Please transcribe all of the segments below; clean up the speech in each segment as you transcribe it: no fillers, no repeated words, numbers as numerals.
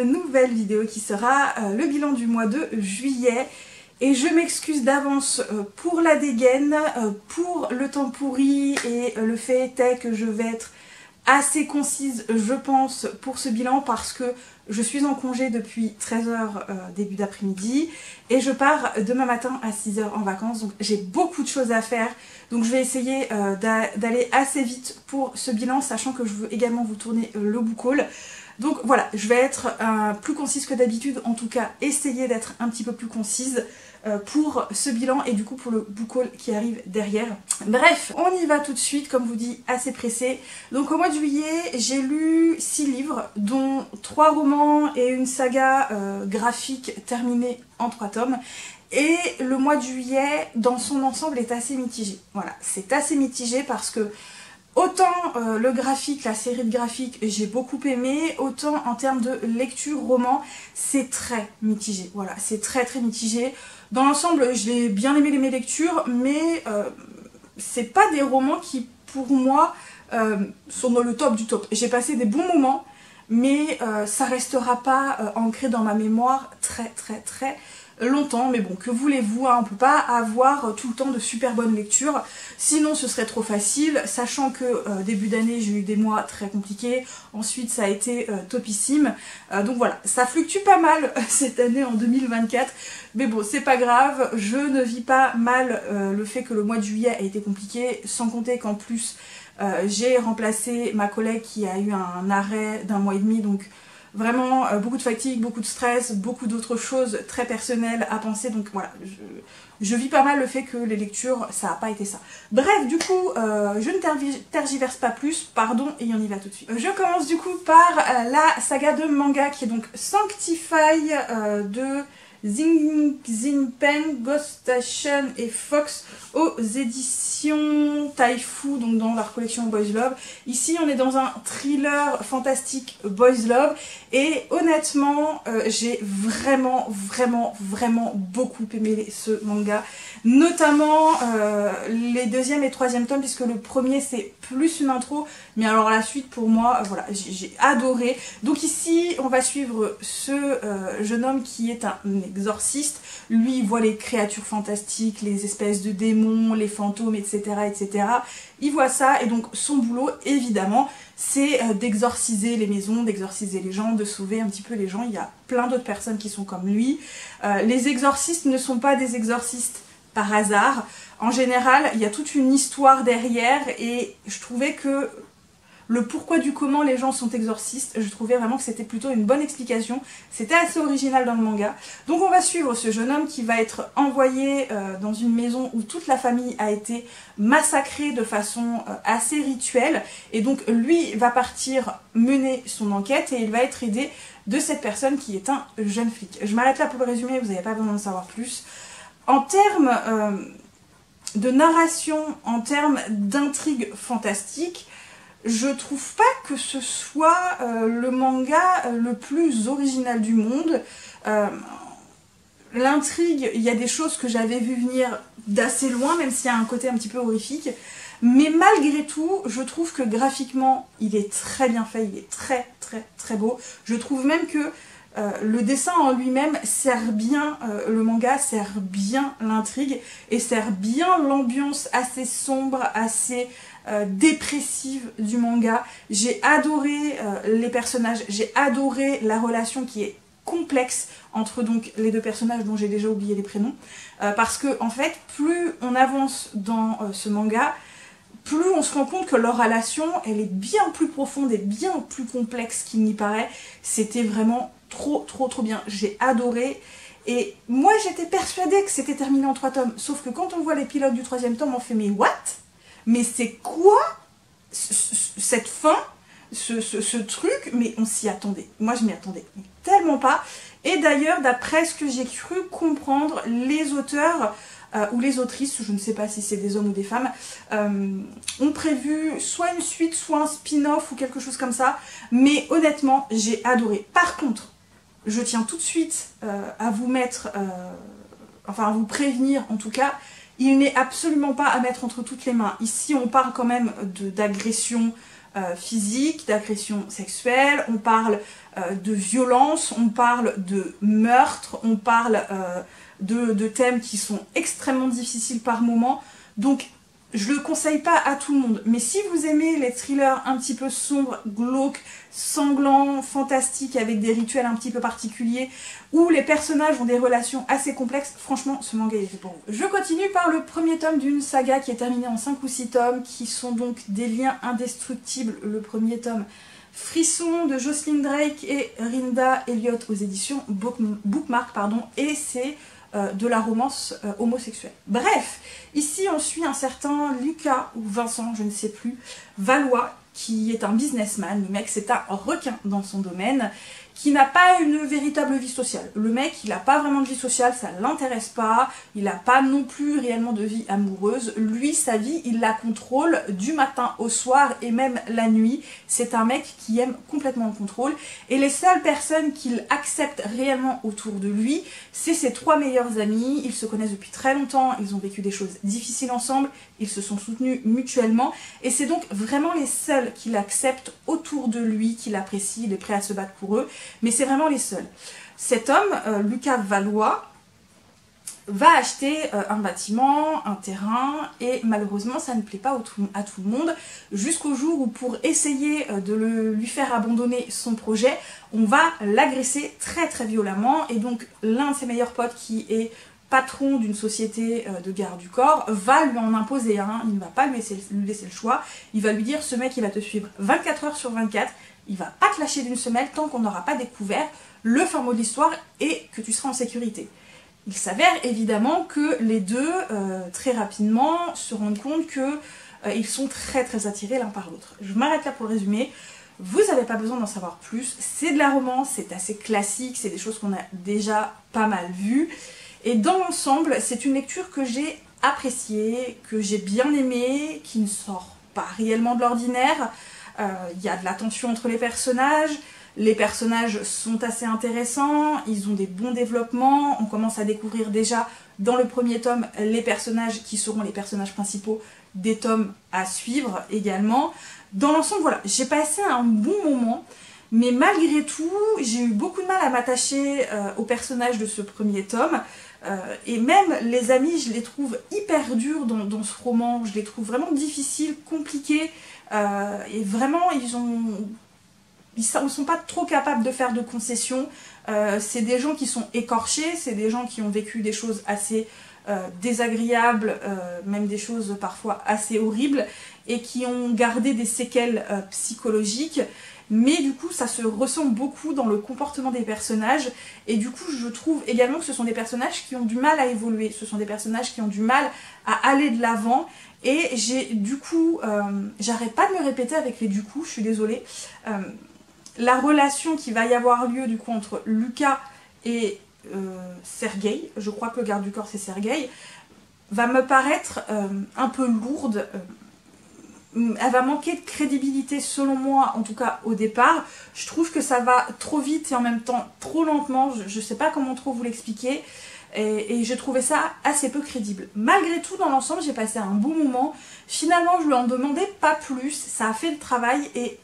une nouvelle vidéo qui sera le bilan du mois de juillet. Et je m'excuse d'avance pour la dégaine, pour le temps pourri et le fait est que je vais être assez concise, je pense, pour ce bilan parce que je suis en congé depuis 13 h début d'après-midi et je pars demain matin à 6 h en vacances, donc j'ai beaucoup de choses à faire, donc je vais essayer d'aller assez vite pour ce bilan, sachant que je veux également vous tourner le book haul. Donc voilà, je vais être plus concise que d'habitude, en tout cas essayer d'être un petit peu plus concise pour ce bilan et du coup pour le book haul qui arrive derrière. Bref, on y va tout de suite, comme vous dit, assez pressé. Donc au mois de juillet, j'ai lu 6 livres, dont 3 romans et une saga graphique terminée en 3 tomes. Et le mois de juillet, dans son ensemble, est assez mitigé. Voilà, c'est assez mitigé parce que autant le graphique, la série de graphiques, j'ai beaucoup aimé, autant en termes de lecture roman, c'est très mitigé. Voilà, c'est très mitigé. Dans l'ensemble, j'ai bien aimé mes lectures, mais c'est pas des romans qui, pour moi, sont dans le top du top. J'ai passé des bons moments, mais ça restera pas ancré dans ma mémoire très longtemps. Mais bon, que voulez-vous, hein, on peut pas avoir tout le temps de super bonnes lectures, sinon ce serait trop facile, sachant que début d'année j'ai eu des mois très compliqués, ensuite ça a été topissime, donc voilà, ça fluctue pas mal cette année en 2024, mais bon c'est pas grave, je ne vis pas mal le fait que le mois de juillet a été compliqué, sans compter qu'en plus j'ai remplacé ma collègue qui a eu un arrêt d'1 mois et demi, donc vraiment beaucoup de fatigue, beaucoup de stress, beaucoup d'autres choses très personnelles à penser, donc voilà, je vis pas mal le fait que les lectures, ça n'a pas été ça. Bref, du coup, je ne tergiverse pas plus, pardon, et on y va tout de suite. Je commence du coup par la saga de manga qui est donc Sanctify de Xingpeng, Ghost Station et Fox aux éditions Taifu, donc dans leur collection Boys Love. Ici on est dans un thriller fantastique Boys Love et honnêtement j'ai vraiment beaucoup aimé ce manga, notamment les 2e et 3e tomes, puisque le premier c'est plus une intro, mais alors la suite pour moi voilà, j'ai adoré. Donc ici on va suivre ce jeune homme qui est un exorciste. Lui il voit les créatures fantastiques, les espèces de démons, les fantômes, etc. Il voit ça et donc son boulot évidemment c'est d'exorciser les maisons, d'exorciser les gens, de sauver un petit peu les gens. Il y a plein d'autres personnes qui sont comme lui. Les exorcistes ne sont pas des exorcistes par hasard. En général, il y a toute une histoire derrière et je trouvais que le pourquoi du comment les gens sont exorcistes, je trouvais vraiment que c'était plutôt une bonne explication. C'était assez original dans le manga. Donc on va suivre ce jeune homme qui va être envoyé dans une maison où toute la famille a été massacrée de façon assez rituelle. Et donc lui va partir mener son enquête et il va être aidé de cette personne qui est un jeune flic. Je m'arrête là pour le résumé, vous n'avez pas besoin de savoir plus. En termes de narration, en termes d'intrigue fantastique, je trouve pas que ce soit le manga le plus original du monde. L'intrigue, il y a des choses que j'avais vu venir d'assez loin, même s'il y a un côté un petit peu horrifique. Mais malgré tout, je trouve que graphiquement, il est très bien fait, il est très beau. Je trouve même que le dessin en lui-même sert bien le manga, sert bien l'intrigue et sert bien l'ambiance assez sombre, assez dépressive du manga. J'ai adoré les personnages, j'ai adoré la relation qui est complexe entre donc les deux personnages dont j'ai déjà oublié les prénoms, parce que en fait plus on avance dans ce manga, plus on se rend compte que leur relation elle est bien plus profonde et bien plus complexe qu'il n'y paraît. C'était vraiment trop bien, j'ai adoré. Et moi j'étais persuadée que c'était terminé en 3 tomes, sauf que quand on voit l'épilogue du 3e tome on fait mais what? Mais c'est quoi cette fin, ce truc? Mais on s'y attendait, moi je m'y attendais tellement pas. Et d'ailleurs d'après ce que j'ai cru comprendre, les auteurs ou les autrices, je ne sais pas si c'est des hommes ou des femmes, ont prévu soit une suite, soit un spin-off ou quelque chose comme ça. Mais honnêtement, j'ai adoré. Par contre, je tiens tout de suite à vous mettre, enfin à vous prévenir en tout cas, il n'est absolument pas à mettre entre toutes les mains. Ici, on parle quand même d'agression physique, d'agression sexuelle, on parle de violence, on parle de meurtre, on parle de thèmes qui sont extrêmement difficiles par moments. Donc je le conseille pas à tout le monde, mais si vous aimez les thrillers un petit peu sombres, glauques, sanglants, fantastiques, avec des rituels un petit peu particuliers, où les personnages ont des relations assez complexes, franchement, ce manga est fait pour vous. Je continue par le premier tome d'une saga qui est terminée en 5 ou 6 tomes, qui sont donc des liens indestructibles. Le premier tome, Frisson de Jocelyn Drake et Rinda Elliott aux éditions Bookmark, et c'est de la romance homosexuelle. Bref, ici on suit un certain Lucas, ou Vincent, je ne sais plus, Valois, qui est un businessman. Le mec, c'est un requin dans son domaine, qui n'a pas une véritable vie sociale. Le mec, il n'a pas vraiment de vie sociale, ça ne l'intéresse pas, il n'a pas non plus réellement de vie amoureuse. Lui, sa vie, il la contrôle du matin au soir et même la nuit. C'est un mec qui aime complètement le contrôle. Et les seules personnes qu'il accepte réellement autour de lui, c'est ses 3 meilleurs amis. Ils se connaissent depuis très longtemps, ils ont vécu des choses difficiles ensemble, ils se sont soutenus mutuellement. Et c'est donc vraiment les seuls qu'il accepte autour de lui, qu'il apprécie, il est prêt à se battre pour eux. Mais c'est vraiment les seuls. Cet homme, Lucas Valois, va acheter un bâtiment, un terrain, et malheureusement ça ne plaît pas à tout le monde, jusqu'au jour où pour essayer de lui faire abandonner son projet, on va l'agresser très très violemment, et donc l'un de ses meilleurs potes qui est patron d'une société de garde du corps va lui en imposer un, il ne va pas lui laisser le choix, il va lui dire ce mec il va te suivre 24 heures sur 24, il va pas te lâcher d'une semelle tant qu'on n'aura pas découvert le fin mot de l'histoire et que tu seras en sécurité. Il s'avère évidemment que les deux, très rapidement, se rendent compte qu'ils sont très très attirés l'un par l'autre. Je m'arrête là pour le résumer. Vous n'avez pas besoin d'en savoir plus. C'est de la romance, c'est assez classique, c'est des choses qu'on a déjà pas mal vues. Et dans l'ensemble, c'est une lecture que j'ai appréciée, que j'ai bien aimée, qui ne sort pas réellement de l'ordinaire. Il y a de la tension entre les personnages sont assez intéressants, ils ont des bons développements, on commence à découvrir déjà dans le premier tome les personnages qui seront les personnages principaux des tomes à suivre également. Dans l'ensemble, voilà, j'ai passé un bon moment, mais malgré tout, j'ai eu beaucoup de mal à m'attacher aux personnages de ce premier tome, et même les amis, je les trouve hyper durs dans ce roman, je les trouve vraiment difficiles, compliqués, et vraiment, ils ne sont pas trop capables de faire de concessions. C'est des gens qui sont écorchés, c'est des gens qui ont vécu des choses assez désagréables, même des choses parfois assez horribles, et qui ont gardé des séquelles psychologiques. Mais du coup, ça se ressent beaucoup dans le comportement des personnages, et du coup, je trouve également que ce sont des personnages qui ont du mal à évoluer, ce sont des personnages qui ont du mal à aller de l'avant, et j'ai du coup, j'arrête pas de me répéter avec les du coup, je suis désolée, la relation qui va y avoir lieu du coup entre Lucas et Sergueï, je crois que le garde du corps c'est Sergueï, va me paraître un peu lourde, elle va manquer de crédibilité selon moi, en tout cas au départ. Je trouve que ça va trop vite et en même temps trop lentement, je sais pas comment trop vous l'expliquer, et j'ai trouvé ça assez peu crédible. Malgré tout, dans l'ensemble, j'ai passé un bon moment. Finalement, je lui en demandais pas plus, ça a fait le travail et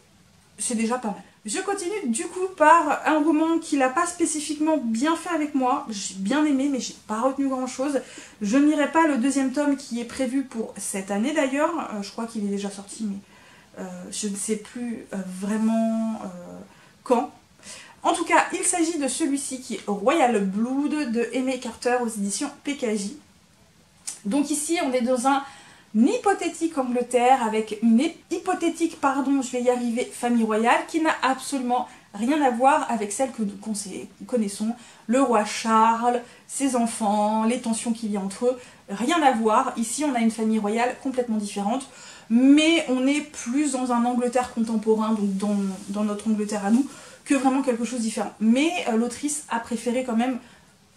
c'est déjà pas mal. Je continue du coup par un roman qui n'a pas spécifiquement bien fait avec moi. J'ai bien aimé mais j'ai pas retenu grand chose. Je n'irai pas le deuxième tome qui est prévu pour cette année d'ailleurs. Je crois qu'il est déjà sorti mais je ne sais plus vraiment quand. En tout cas, il s'agit de celui-ci qui est Royal Blood de Aimé Carter aux éditions PKJ. Donc ici on est dans un hypothétique Angleterre avec une hypothétique, je vais y arriver, famille royale qui n'a absolument rien à voir avec celle que nous connaissons, le roi Charles, ses enfants, les tensions qu'il y a entre eux, rien à voir. Ici on a une famille royale complètement différente, mais on est plus dans un Angleterre contemporain, donc dans notre Angleterre à nous, que vraiment quelque chose de différent. Mais l'autrice a préféré quand même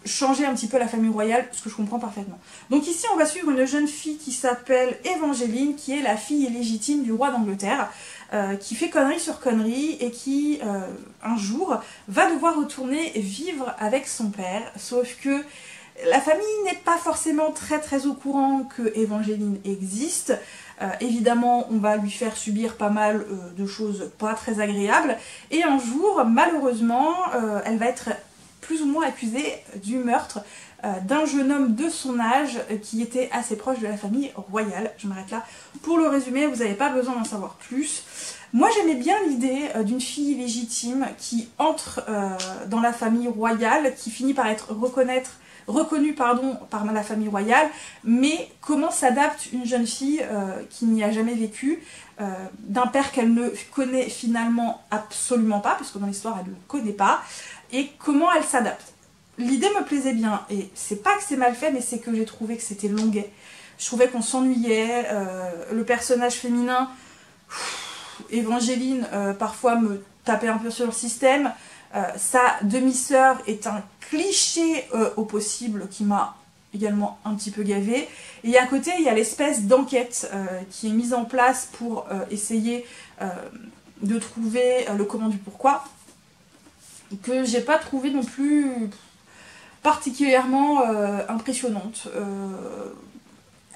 changer un petit peu la famille royale, ce que je comprends parfaitement. Donc ici on va suivre une jeune fille qui s'appelle Évangeline, qui est la fille illégitime du roi d'Angleterre, qui fait connerie sur connerie et qui un jour va devoir retourner vivre avec son père, sauf que La famille n'est pas forcément très au courant que Evangeline existe. Évidemment, on va lui faire subir pas mal de choses pas très agréables. Et un jour, malheureusement, elle va être plus ou moins accusée du meurtre d'un jeune homme de son âge qui était assez proche de la famille royale. Je m'arrête là. Pour le résumé, vous n'avez pas besoin d'en savoir plus. Moi, j'aimais bien l'idée d'une fille légitime qui entre dans la famille royale, qui finit par être reconnue par la famille royale, mais comment s'adapte une jeune fille qui n'y a jamais vécu, d'un père qu'elle ne connaît finalement absolument pas, puisque dans l'histoire elle ne le connaît pas, et comment elle s'adapte. L'idée me plaisait bien, et c'est pas que c'est mal fait, mais c'est que j'ai trouvé que c'était longuet. Je trouvais qu'on s'ennuyait, le personnage féminin, Evangeline, parfois me tapait un peu sur le système. Sa demi-sœur est un cliché au possible qui m'a également un petit peu gavée. Et à côté, il y a l'espèce d'enquête qui est mise en place pour essayer de trouver le comment du pourquoi, que j'ai pas trouvé non plus particulièrement impressionnante.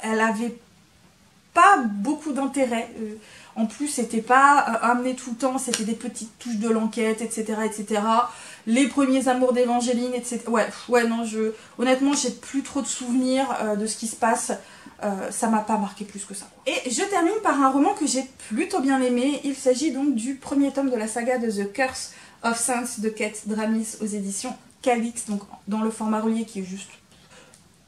Elle avait pas beaucoup d'intérêt. En plus, c'était pas amené tout le temps, c'était des petites touches de l'enquête, etc., etc. Les premiers amours d'Evangeline, etc. Ouais, non, honnêtement, j'ai plus trop de souvenirs de ce qui se passe. Ça m'a pas marqué plus que ça. Et je termine par un roman que j'ai plutôt bien aimé. Il s'agit donc du premier tome de la saga de The Curse of Saints de Kate Dramis aux éditions Calix, donc dans le format relié qui est juste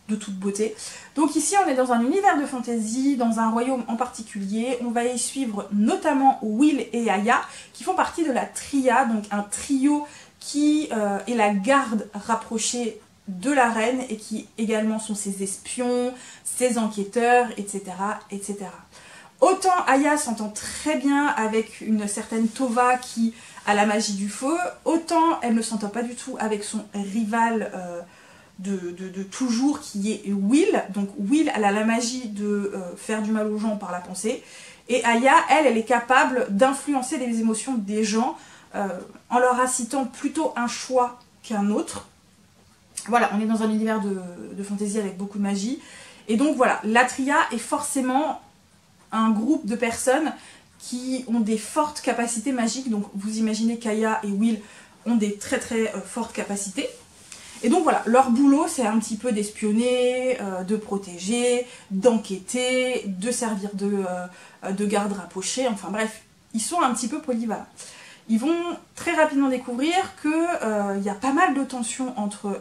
de toute beauté. Donc ici on est dans un univers de fantasy, dans un royaume en particulier. On va y suivre notamment Will et Aya qui font partie de la Tria, donc un trio qui est la garde rapprochée de la reine et qui également sont ses espions, ses enquêteurs, etc., etc. Autant Aya s'entend très bien avec une certaine Tova qui a la magie du feu, autant elle ne s'entend pas du tout avec son rival de toujours qui est Will. Donc Will, elle a la magie de faire du mal aux gens par la pensée, et Aya, elle est capable d'influencer les émotions des gens en leur incitant plutôt un choix qu'un autre. Voilà, on est dans un univers de fantasy avec beaucoup de magie, et donc voilà, la Tria est forcément un groupe de personnes qui ont des fortes capacités magiques. Donc vous imaginez qu'Aya et Will ont des très fortes capacités. Et donc voilà, leur boulot c'est un petit peu d'espionner, de protéger, d'enquêter, de servir de garde rapprochée, enfin bref, ils sont un petit peu polyvalents. Ils vont très rapidement découvrir qu'il y a pas mal de tensions entre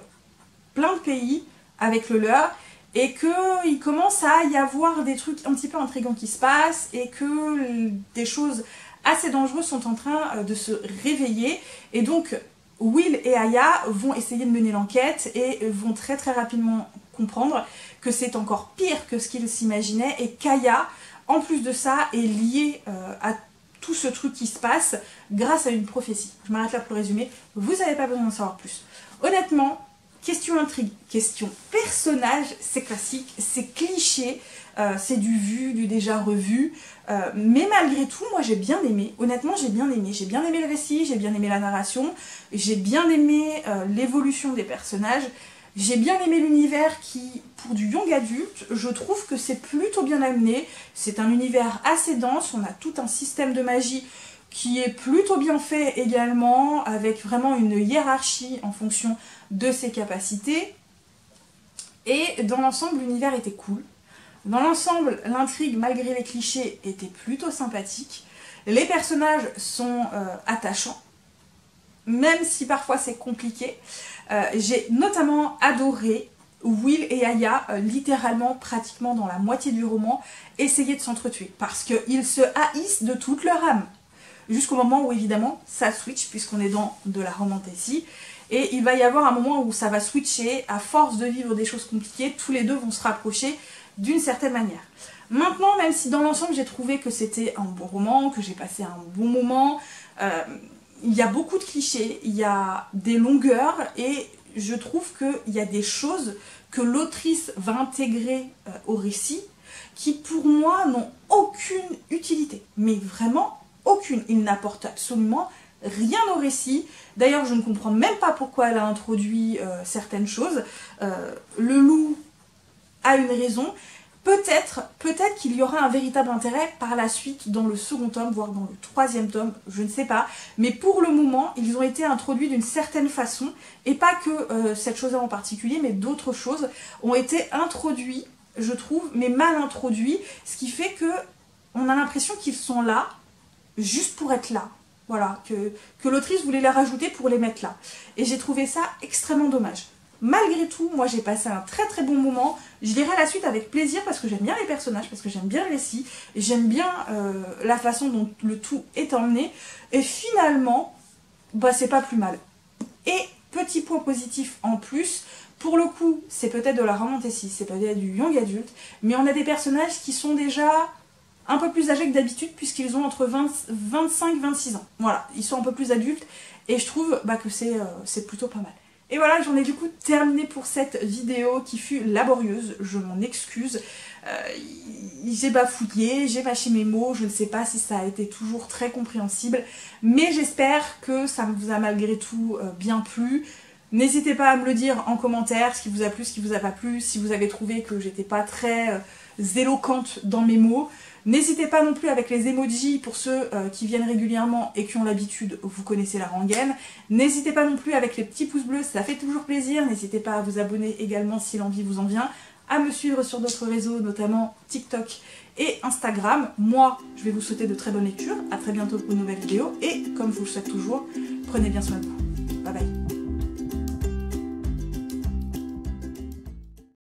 plein de pays avec le leur, et qu'il commence à y avoir des trucs un petit peu intrigants qui se passent, et que des choses assez dangereuses sont en train de se réveiller, et donc Will et Aya vont essayer de mener l'enquête et vont très rapidement comprendre que c'est encore pire que ce qu'ils s'imaginaient, et qu'Aya, en plus de ça, est liée à tout ce truc qui se passe grâce à une prophétie. Je m'arrête là pour le résumer, vous n'avez pas besoin d'en savoir plus. Honnêtement, question intrigue, question personnage, c'est classique, c'est cliché, c'est du vu, du déjà revu, mais malgré tout, moi j'ai bien aimé, honnêtement j'ai bien aimé le récit, j'ai bien aimé la narration, j'ai bien aimé l'évolution des personnages, j'ai bien aimé l'univers qui, pour du young adulte, je trouve que c'est plutôt bien amené, c'est un univers assez dense, on a tout un système de magie qui est plutôt bien fait également, avec vraiment une hiérarchie en fonction de ses capacités, et dans l'ensemble l'univers était cool. Dans l'ensemble, l'intrigue, malgré les clichés, était plutôt sympathique. Les personnages sont attachants, même si parfois c'est compliqué. J'ai notamment adoré Will et Aya, littéralement, pratiquement dans la moitié du roman, essayer de s'entretuer, parce qu'ils se haïssent de toute leur âme. Jusqu'au moment où, évidemment, ça switch, puisqu'on est dans de la romantasy. Et il va y avoir un moment où ça va switcher, à force de vivre des choses compliquées, tous les deux vont se rapprocher d'une certaine manière. Maintenant, même si dans l'ensemble j'ai trouvé que c'était un bon roman, que j'ai passé un bon moment, il y a beaucoup de clichés, il y a des longueurs, et je trouve qu'il y a des choses que l'autrice va intégrer au récit qui pour moi n'ont aucune utilité, mais vraiment aucune. Ils n'apportent absolument rien au récit. D'ailleurs, je ne comprends même pas pourquoi elle a introduit certaines choses. Le loup a une raison. Peut-être qu'il y aura un véritable intérêt par la suite dans le second tome, voire dans le troisième tome, je ne sais pas. Mais pour le moment, ils ont été introduits d'une certaine façon, et pas que cette chose-là en particulier, mais d'autres choses ont été introduites, je trouve, mais mal introduits, ce qui fait que on a l'impression qu'ils sont là, juste pour être là. Voilà, que l'autrice voulait les rajouter pour les mettre là. Et j'ai trouvé ça extrêmement dommage. Malgré tout, moi j'ai passé un très très bon moment. Je lirai la suite avec plaisir parce que j'aime bien les personnages, parce que j'aime bien le récit, j'aime bien la façon dont le tout est emmené. Et finalement, bah c'est pas plus mal. Et petit point positif en plus, pour le coup, c'est peut-être de la romantasy, c'est peut-être du young adulte, mais on a des personnages qui sont déjà un peu plus âgés que d'habitude puisqu'ils ont entre 25 et 26 ans. Voilà, ils sont un peu plus adultes et je trouve bah, que c'est plutôt pas mal. Et voilà, j'en ai du coup terminé pour cette vidéo qui fut laborieuse, je m'en excuse. J'ai bafouillé, j'ai mâché mes mots, je ne sais pas si ça a été toujours très compréhensible, mais j'espère que ça vous a malgré tout bien plu. N'hésitez pas à me le dire en commentaire, ce qui vous a plu, ce qui vous a pas plu, si vous avez trouvé que j'étais pas très éloquente dans mes mots. N'hésitez pas non plus avec les emojis pour ceux qui viennent régulièrement et qui ont l'habitude, vous connaissez la rengaine. N'hésitez pas non plus avec les petits pouces bleus, ça fait toujours plaisir. N'hésitez pas à vous abonner également si l'envie vous en vient, à me suivre sur d'autres réseaux, notamment TikTok et Instagram. Moi, je vais vous souhaiter de très bonnes lectures, à très bientôt pour une nouvelle vidéo et comme je vous le souhaite toujours, prenez bien soin de vous.